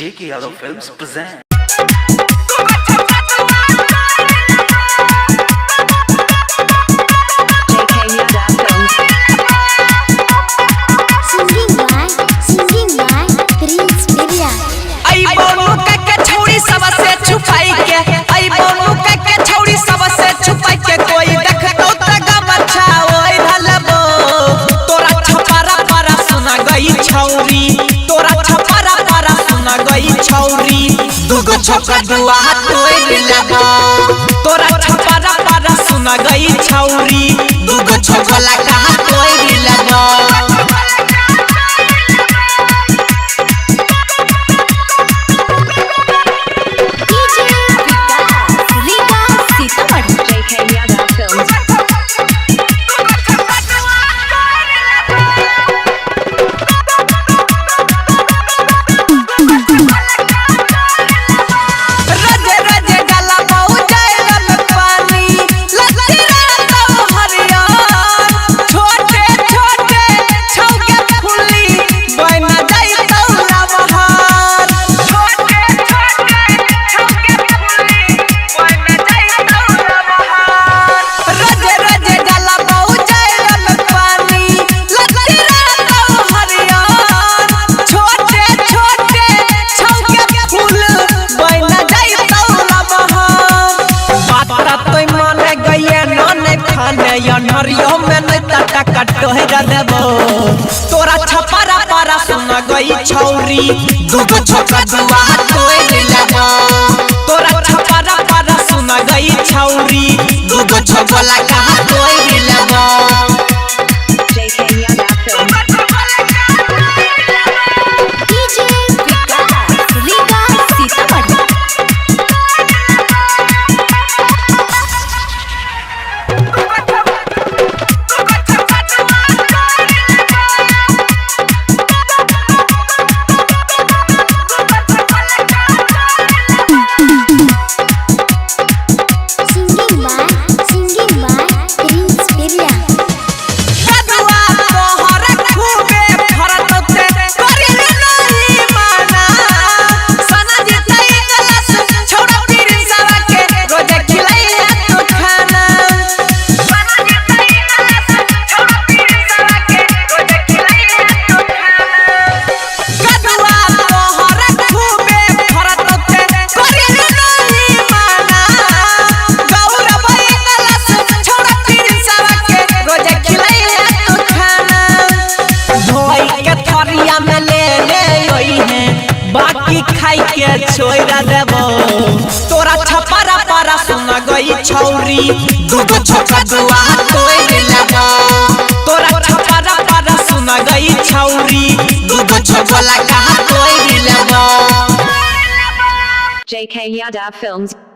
J.K. Yadav Films present. दुगो छक्का दुआ तोड़ लगो तोरा छपारा पारा सुना गई छौरी दुगो छक्का लगा तोड़ लगो नरियो में नहीं तटा कटोहरा देबो तोरा छपारा पारा सुना गई छौरी दुगो छक्का दुआ तोड़ लगो तोरा छपारा पारा सुना गई छौरी दुगो छक्का लगा तोड़ लगो बाकी खाई के छोड़ा देबो तोरा छपारा पारा सुना गई छौरी दुगो छक्का दुआ तोड़ लगो तोरा छपारा पारा सुना गई छौरी दुगो छक्का लगा तोड़ लगो J.K. Yadav Films